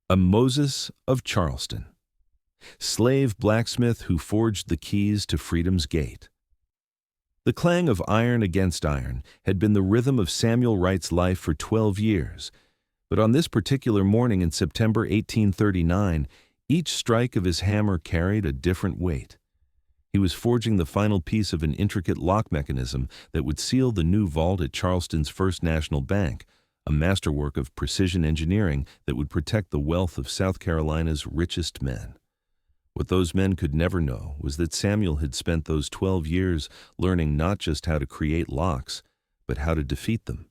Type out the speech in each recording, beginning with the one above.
A Moses of Charleston. Slave blacksmith who forged the keys to freedom's gate. The clang of iron against iron had been the rhythm of Samuel Wright's life for 12 years, but on this particular morning in September 1839, each strike of his hammer carried a different weight. He was forging the final piece of an intricate lock mechanism that would seal the new vault at Charleston's First National Bank, a masterwork of precision engineering that would protect the wealth of South Carolina's richest men. What those men could never know was that Samuel had spent those 12 years learning not just how to create locks, but how to defeat them.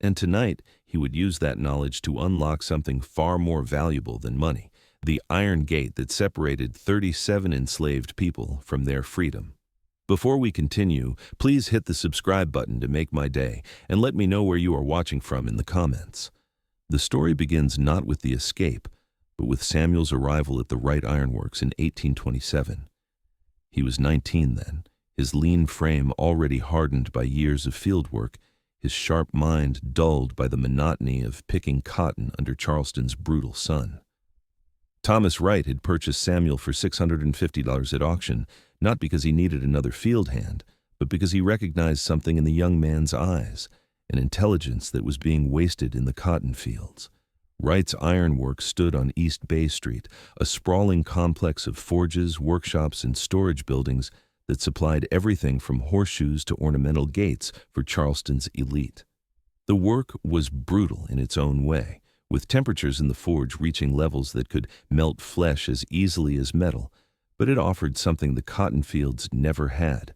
And tonight, he would use that knowledge to unlock something far more valuable than money, the iron gate that separated 37 enslaved people from their freedom. Before we continue, please hit the subscribe button to make my day and let me know where you are watching from in the comments. The story begins not with the escape, but with Samuel's arrival at the Wright Ironworks in 1827. He was 19 then, his lean frame already hardened by years of field work, his sharp mind dulled by the monotony of picking cotton under Charleston's brutal sun. Thomas Wright had purchased Samuel for $650 at auction, not because he needed another field hand, but because he recognized something in the young man's eyes, an intelligence that was being wasted in the cotton fields. Wright's ironwork stood on East Bay Street, a sprawling complex of forges, workshops, and storage buildings that supplied everything from horseshoes to ornamental gates for Charleston's elite. The work was brutal in its own way, with temperatures in the forge reaching levels that could melt flesh as easily as metal, but it offered something the cotton fields never had: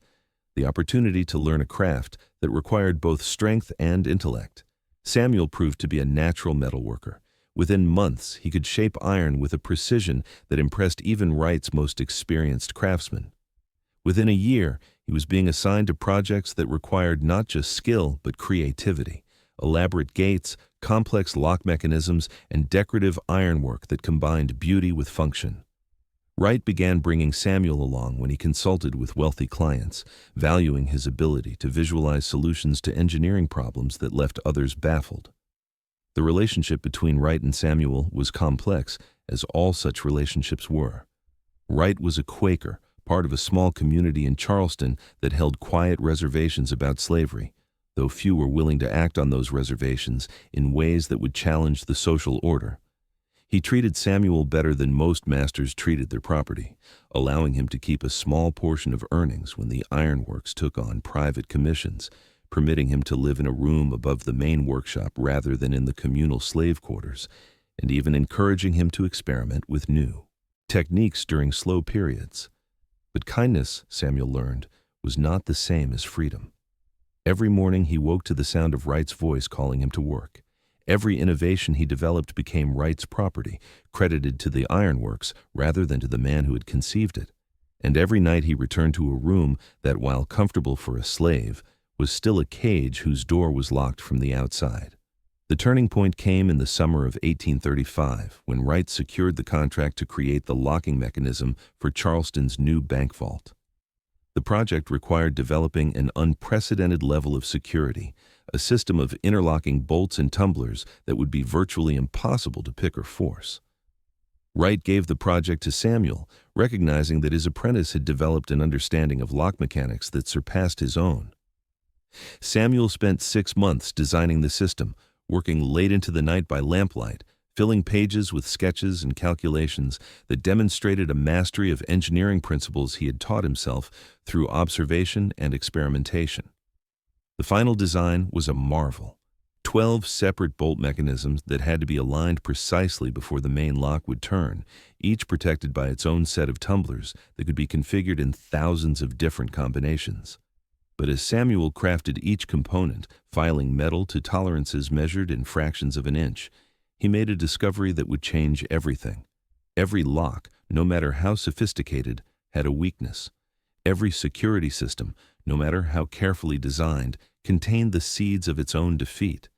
the opportunity to learn a craft that required both strength and intellect. Samuel proved to be a natural metalworker. Within months, he could shape iron with a precision that impressed even Wright's most experienced craftsmen. Within a year, he was being assigned to projects that required not just skill, but creativity: elaborate gates, complex lock mechanisms, and decorative ironwork that combined beauty with function. Wright began bringing Samuel along when he consulted with wealthy clients, valuing his ability to visualize solutions to engineering problems that left others baffled. The relationship between Wright and Samuel was complex, as all such relationships were. Wright was a Quaker, part of a small community in Charleston that held quiet reservations about slavery, though few were willing to act on those reservations in ways that would challenge the social order. He treated Samuel better than most masters treated their property, allowing him to keep a small portion of earnings when the ironworks took on private commissions, permitting him to live in a room above the main workshop rather than in the communal slave quarters, and even encouraging him to experiment with new techniques during slow periods. But kindness, Samuel learned, was not the same as freedom. Every morning he woke to the sound of Wright's voice calling him to work. Every innovation he developed became Wright's property, credited to the ironworks rather than to the man who had conceived it. And every night he returned to a room that, while comfortable for a slave, was still a cage whose door was locked from the outside. The turning point came in the summer of 1835, when Wright secured the contract to create the locking mechanism for Charleston's new bank vault. The project required developing an unprecedented level of security, a system of interlocking bolts and tumblers that would be virtually impossible to pick or force. Wright gave the project to Samuel, recognizing that his apprentice had developed an understanding of lock mechanics that surpassed his own. Samuel spent 6 months designing the system, working late into the night by lamplight, filling pages with sketches and calculations that demonstrated a mastery of engineering principles he had taught himself through observation and experimentation. The final design was a marvel: 12 separate bolt mechanisms that had to be aligned precisely before the main lock would turn, each protected by its own set of tumblers that could be configured in thousands of different combinations. But as Samuel crafted each component, filing metal to tolerances measured in fractions of an inch, he made a discovery that would change everything. Every lock, no matter how sophisticated, had a weakness. Every security system, no matter how carefully designed, contained the seeds of its own defeat.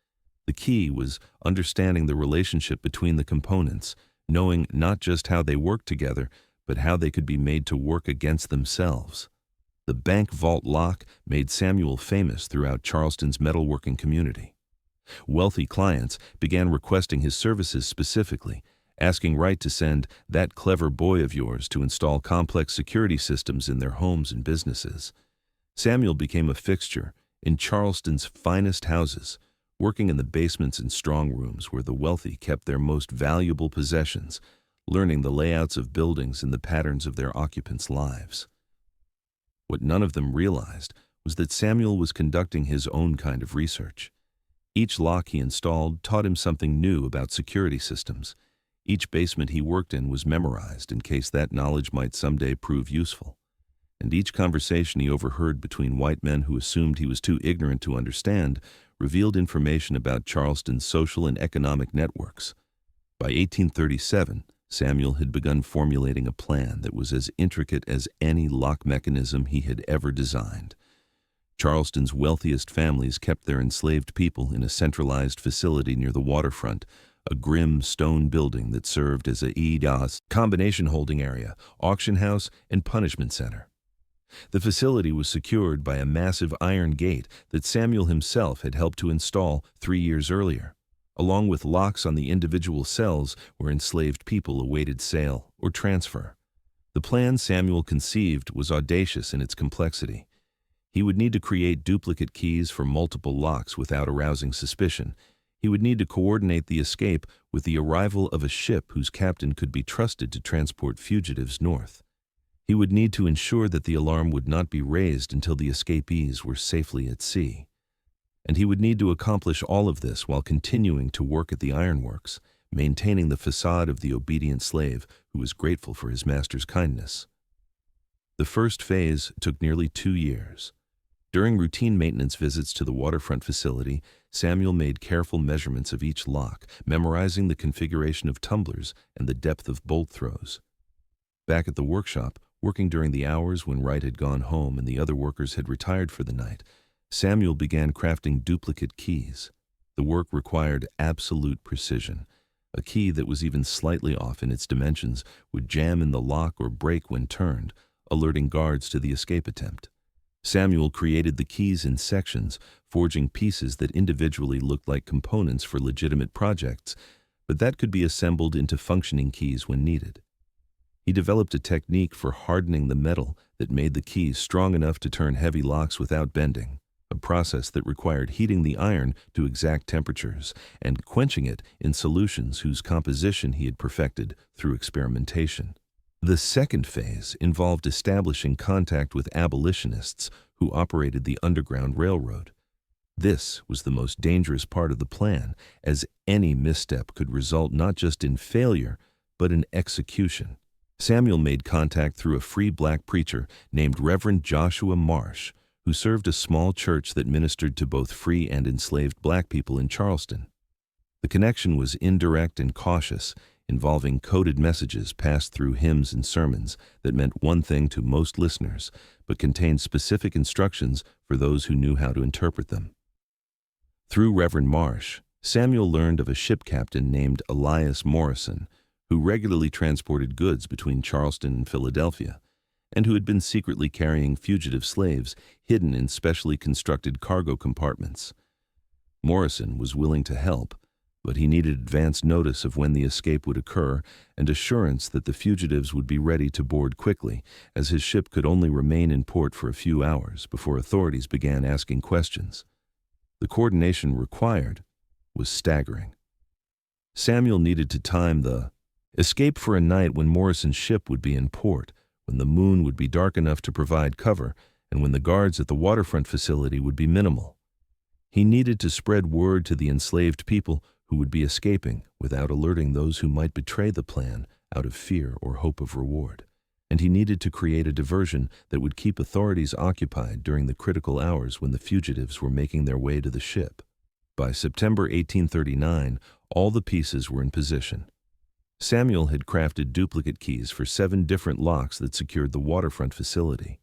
The key was understanding the relationship between the components, knowing not just how they worked together, but how they could be made to work against themselves. The bank vault lock made Samuel famous throughout Charleston's metalworking community. Wealthy clients began requesting his services specifically, asking Wright to send that clever boy of yours to install complex security systems in their homes and businesses. Samuel became a fixture in Charleston's finest houses, working in the basements and strong rooms where the wealthy kept their most valuable possessions, learning the layouts of buildings and the patterns of their occupants' lives. What none of them realized was that Samuel was conducting his own kind of research. Each lock he installed taught him something new about security systems. Each basement he worked in was memorized in case that knowledge might someday prove useful. And each conversation he overheard between white men who assumed he was too ignorant to understand revealed information about Charleston's social and economic networks. By 1837, Samuel had begun formulating a plan that was as intricate as any lock mechanism he had ever designed. Charleston's wealthiest families kept their enslaved people in a centralized facility near the waterfront, a grim stone building that served as a combination holding area, auction house, and punishment center. The facility was secured by a massive iron gate that Samuel himself had helped to install 3 years earlier, along with locks on the individual cells where enslaved people awaited sale or transfer. The plan Samuel conceived was audacious in its complexity. He would need to create duplicate keys for multiple locks without arousing suspicion. He would need to coordinate the escape with the arrival of a ship whose captain could be trusted to transport fugitives north. He would need to ensure that the alarm would not be raised until the escapees were safely at sea. And he would need to accomplish all of this while continuing to work at the ironworks, maintaining the facade of the obedient slave who was grateful for his master's kindness. The first phase took nearly 2 years. During routine maintenance visits to the waterfront facility, Samuel made careful measurements of each lock, memorizing the configuration of tumblers and the depth of bolt throws. Back at the workshop, working during the hours when Wright had gone home and the other workers had retired for the night, Samuel began crafting duplicate keys. The work required absolute precision. A key that was even slightly off in its dimensions would jam in the lock or break when turned, alerting guards to the escape attempt. Samuel created the keys in sections, forging pieces that individually looked like components for legitimate projects, but that could be assembled into functioning keys when needed. He developed a technique for hardening the metal that made the keys strong enough to turn heavy locks without bending, a process that required heating the iron to exact temperatures and quenching it in solutions whose composition he had perfected through experimentation. The second phase involved establishing contact with abolitionists who operated the Underground Railroad. This was the most dangerous part of the plan, as any misstep could result not just in failure, but in execution. Samuel made contact through a free black preacher named Reverend Joshua Marsh, who served a small church that ministered to both free and enslaved black people in Charleston. The connection was indirect and cautious, involving coded messages passed through hymns and sermons that meant one thing to most listeners, but contained specific instructions for those who knew how to interpret them. Through Reverend Marsh, Samuel learned of a ship captain named Elias Morrison, who regularly transported goods between Charleston and Philadelphia, and who had been secretly carrying fugitive slaves hidden in specially constructed cargo compartments. Morrison was willing to help, but he needed advance notice of when the escape would occur and assurance that the fugitives would be ready to board quickly, as his ship could only remain in port for a few hours before authorities began asking questions. The coordination required was staggering. Samuel needed to time the escape for a night when Morrison's ship would be in port, when the moon would be dark enough to provide cover, and when the guards at the waterfront facility would be minimal. He needed to spread word to the enslaved people who would be escaping without alerting those who might betray the plan out of fear or hope of reward. And he needed to create a diversion that would keep authorities occupied during the critical hours when the fugitives were making their way to the ship. By September 1839, all the pieces were in position. Samuel had crafted duplicate keys for 7 different locks that secured the waterfront facility.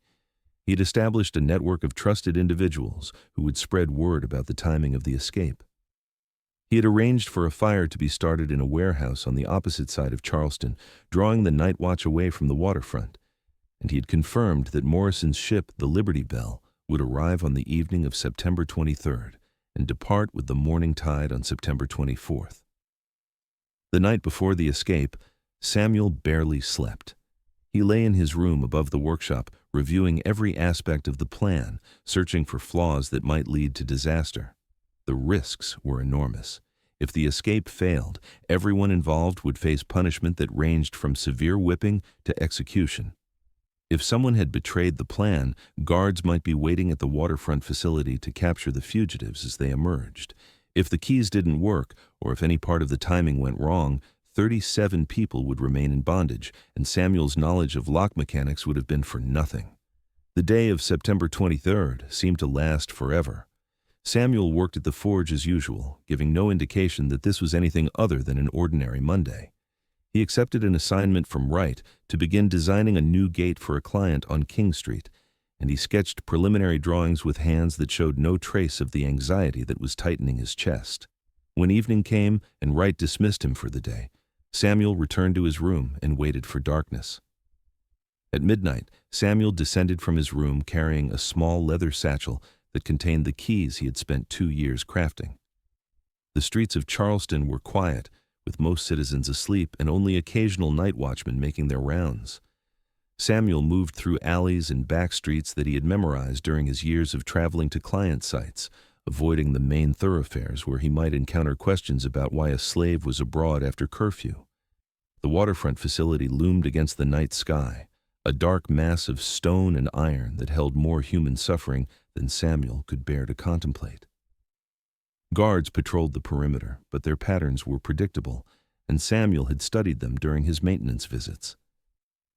He had established a network of trusted individuals who would spread word about the timing of the escape. He had arranged for a fire to be started in a warehouse on the opposite side of Charleston, drawing the night watch away from the waterfront, and he had confirmed that Morrison's ship, the Liberty Bell, would arrive on the evening of September 23rd and depart with the morning tide on September 24th. The night before the escape, Samuel barely slept. He lay in his room above the workshop, reviewing every aspect of the plan, searching for flaws that might lead to disaster. The risks were enormous. If the escape failed, everyone involved would face punishment that ranged from severe whipping to execution. If someone had betrayed the plan, guards might be waiting at the waterfront facility to capture the fugitives as they emerged. If the keys didn't work, or if any part of the timing went wrong, 37 people would remain in bondage, and Samuel's knowledge of lock mechanics would have been for nothing. The day of September 23rd seemed to last forever. Samuel worked at the forge as usual, giving no indication that this was anything other than an ordinary Monday. He accepted an assignment from Wright to begin designing a new gate for a client on King Street, and he sketched preliminary drawings with hands that showed no trace of the anxiety that was tightening his chest. When evening came and Wright dismissed him for the day, Samuel returned to his room and waited for darkness. At midnight, Samuel descended from his room carrying a small leather satchel that contained the keys he had spent 2 years crafting. The streets of Charleston were quiet, with most citizens asleep and only occasional night watchmen making their rounds. Samuel moved through alleys and back streets that he had memorized during his years of traveling to client sites, avoiding the main thoroughfares where he might encounter questions about why a slave was abroad after curfew. The waterfront facility loomed against the night sky, a dark mass of stone and iron that held more human suffering than Samuel could bear to contemplate. Guards patrolled the perimeter, but their patterns were predictable, and Samuel had studied them during his maintenance visits.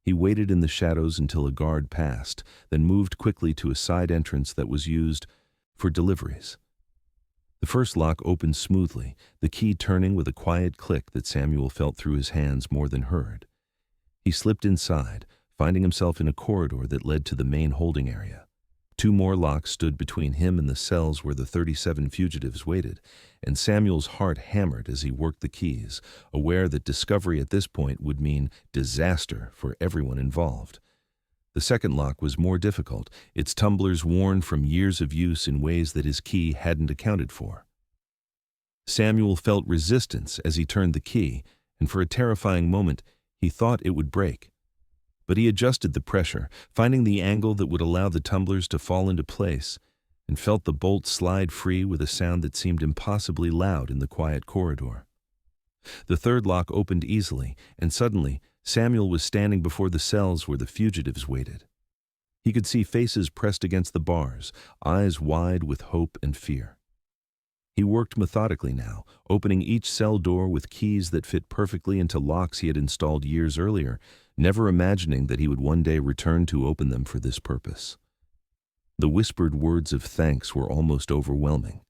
He waited in the shadows until a guard passed, then moved quickly to a side entrance that was used for deliveries. The first lock opened smoothly, the key turning with a quiet click that Samuel felt through his hands more than heard. He slipped inside, finding himself in a corridor that led to the main holding area. 2 more locks stood between him and the cells where the 37 fugitives waited, and Samuel's heart hammered as he worked the keys, aware that discovery at this point would mean disaster for everyone involved. The second lock was more difficult, its tumblers worn from years of use in ways that his key hadn't accounted for. Samuel felt resistance as he turned the key, and for a terrifying moment he thought it would break. But he adjusted the pressure, finding the angle that would allow the tumblers to fall into place, and felt the bolt slide free with a sound that seemed impossibly loud in the quiet corridor. The third lock opened easily, and suddenly Samuel was standing before the cells where the fugitives waited. He could see faces pressed against the bars, eyes wide with hope and fear. He worked methodically now, opening each cell door with keys that fit perfectly into locks he had installed years earlier, never imagining that he would one day return to open them for this purpose. The whispered words of thanks were almost overwhelming.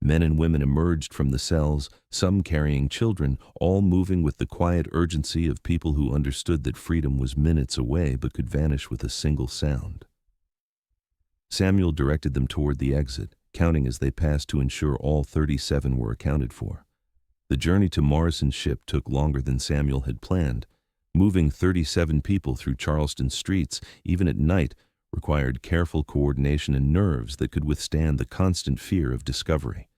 Men and women emerged from the cells, some carrying children, all moving with the quiet urgency of people who understood that freedom was minutes away but could vanish with a single sound. Samuel directed them toward the exit, counting as they passed to ensure all 37 were accounted for. The journey to Morrison's ship took longer than Samuel had planned. Moving 37 people through Charleston streets, even at night, required careful coordination and nerves that could withstand the constant fear of discovery.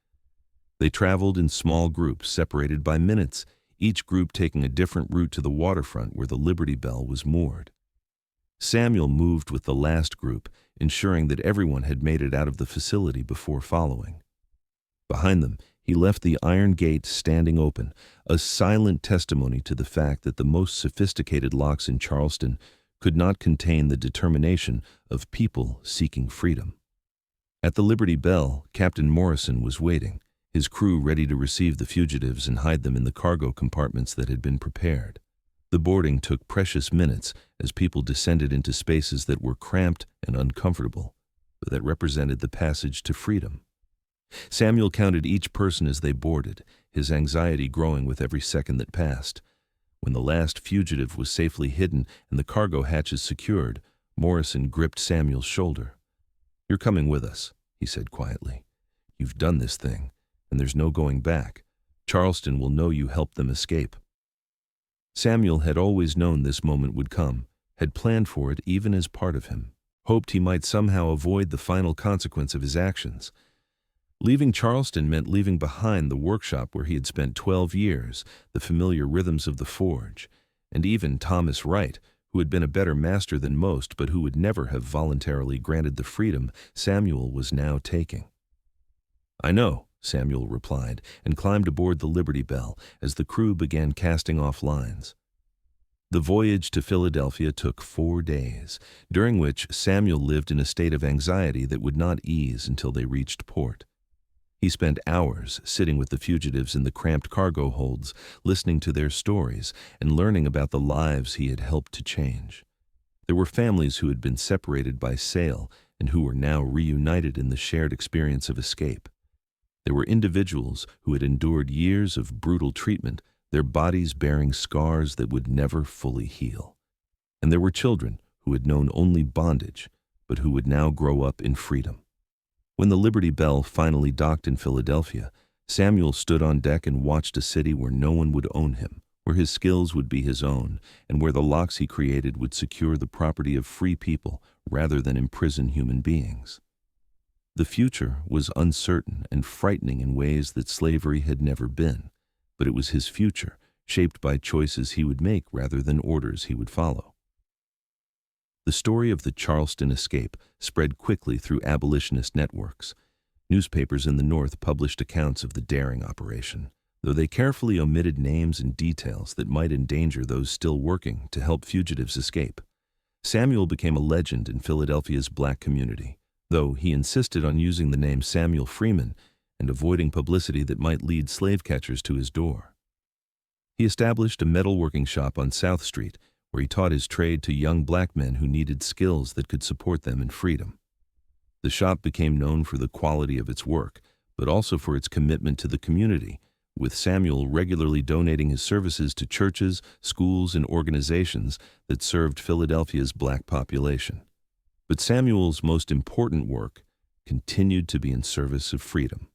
They traveled in small groups separated by minutes, each group taking a different route to the waterfront where the Liberty Bell was moored. Samuel moved with the last group, ensuring that everyone had made it out of the facility before following. Behind them, he left the iron gate standing open, a silent testimony to the fact that the most sophisticated locks in Charleston could not contain the determination of people seeking freedom. At the Liberty Bell, Captain Morrison was waiting, his crew ready to receive the fugitives and hide them in the cargo compartments that had been prepared. The boarding took precious minutes as people descended into spaces that were cramped and uncomfortable, but that represented the passage to freedom. Samuel counted each person as they boarded, his anxiety growing with every second that passed. When the last fugitive was safely hidden and the cargo hatches secured, Morrison gripped Samuel's shoulder. "You're coming with us," he said quietly. "You've done this thing, and there's no going back. Charleston will know you helped them escape." Samuel had always known this moment would come, had planned for it even as part of him, hoped he might somehow avoid the final consequence of his actions. Leaving Charleston meant leaving behind the workshop where he had spent 12 years, the familiar rhythms of the forge, and even Thomas Wright, who had been a better master than most but who would never have voluntarily granted the freedom Samuel was now taking. "I know," Samuel replied, and climbed aboard the Liberty Bell as the crew began casting off lines. The voyage to Philadelphia took 4 days, during which Samuel lived in a state of anxiety that would not ease until they reached port. He spent hours sitting with the fugitives in the cramped cargo holds, listening to their stories and learning about the lives he had helped to change. There were families who had been separated by sail and who were now reunited in the shared experience of escape. There were individuals who had endured years of brutal treatment, their bodies bearing scars that would never fully heal. And there were children who had known only bondage, but who would now grow up in freedom. When the Liberty Bell finally docked in Philadelphia, Samuel stood on deck and watched a city where no one would own him, where his skills would be his own, and where the locks he created would secure the property of free people rather than imprison human beings. The future was uncertain and frightening in ways that slavery had never been, but it was his future, shaped by choices he would make rather than orders he would follow. The story of the Charleston escape spread quickly through abolitionist networks. Newspapers in the North published accounts of the daring operation, though they carefully omitted names and details that might endanger those still working to help fugitives escape. Samuel became a legend in Philadelphia's black community, though he insisted on using the name Samuel Freeman and avoiding publicity that might lead slave catchers to his door. He established a metalworking shop on South Street, where he taught his trade to young black men who needed skills that could support them in freedom. The shop became known for the quality of its work, but also for its commitment to the community, with Samuel regularly donating his services to churches, schools, and organizations that served Philadelphia's black population. But Samuel's most important work continued to be in service of freedom.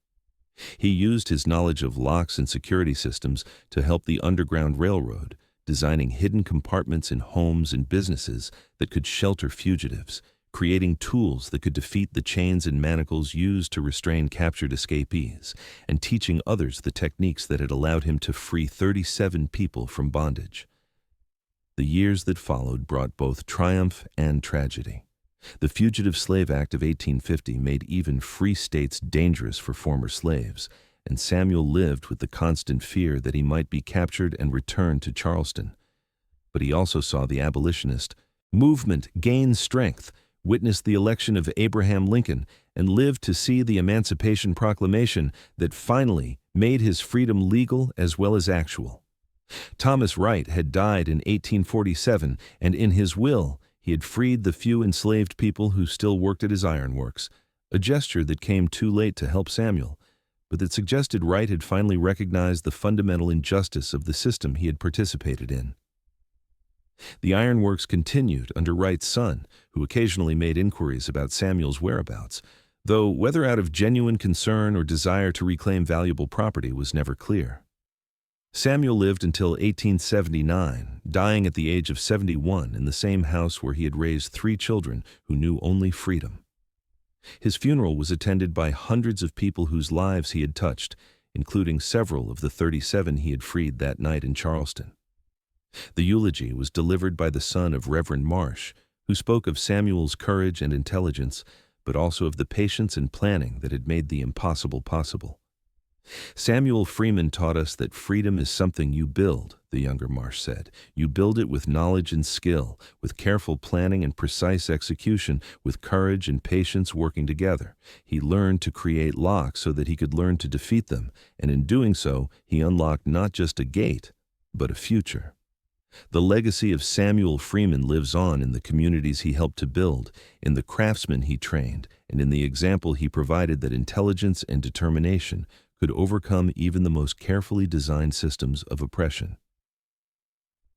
He used his knowledge of locks and security systems to help the Underground Railroad, designing hidden compartments in homes and businesses that could shelter fugitives, creating tools that could defeat the chains and manacles used to restrain captured escapees, and teaching others the techniques that had allowed him to free 37 people from bondage. The years that followed brought both triumph and tragedy. The Fugitive Slave Act of 1850 made even free states dangerous for former slaves, and Samuel lived with the constant fear that he might be captured and returned to Charleston. But he also saw the abolitionist movement gain strength, witnessed the election of Abraham Lincoln, and lived to see the Emancipation Proclamation that finally made his freedom legal as well as actual. Thomas Wright had died in 1847, and in his will, he had freed the few enslaved people who still worked at his ironworks, a gesture that came too late to help Samuel, but that suggested Wright had finally recognized the fundamental injustice of the system he had participated in. The ironworks continued under Wright's son, who occasionally made inquiries about Samuel's whereabouts, though whether out of genuine concern or desire to reclaim valuable property was never clear. Samuel lived until 1879, dying at the age of 71 in the same house where he had raised 3 children who knew only freedom. His funeral was attended by hundreds of people whose lives he had touched, including several of the 37 he had freed that night in Charleston. The eulogy was delivered by the son of Reverend Marsh, who spoke of Samuel's courage and intelligence, but also of the patience and planning that had made the impossible possible. Samuel Freeman taught us that freedom is something you build, the younger Marsh said. You build it with knowledge and skill, with careful planning and precise execution, with courage and patience working together. He learned to create locks so that he could learn to defeat them, and in doing so, he unlocked not just a gate, but a future. The legacy of Samuel Freeman lives on in the communities he helped to build, in the craftsmen he trained, and in the example he provided that intelligence and determination could overcome even the most carefully designed systems of oppression.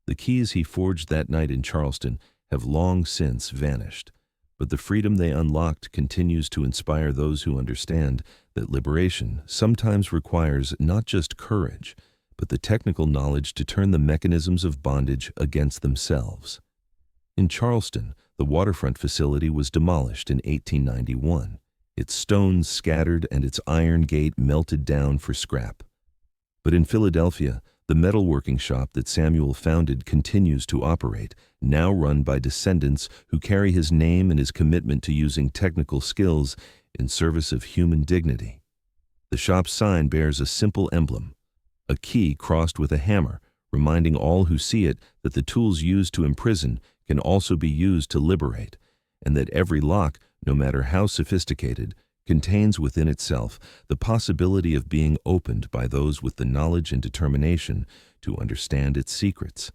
The keys he forged that night in Charleston have long since vanished, but the freedom they unlocked continues to inspire those who understand that liberation sometimes requires not just courage, but the technical knowledge to turn the mechanisms of bondage against themselves. In Charleston, the waterfront facility was demolished in 1891. its stones scattered and its iron gate melted down for scrap. But in Philadelphia, the metalworking shop that Samuel founded continues to operate, now run by descendants who carry his name and his commitment to using technical skills in service of human dignity. The shop's sign bears a simple emblem, a key crossed with a hammer, reminding all who see it that the tools used to imprison can also be used to liberate, and that every lock, no matter how sophisticated, contains within itself the possibility of being opened by those with the knowledge and determination to understand its secrets.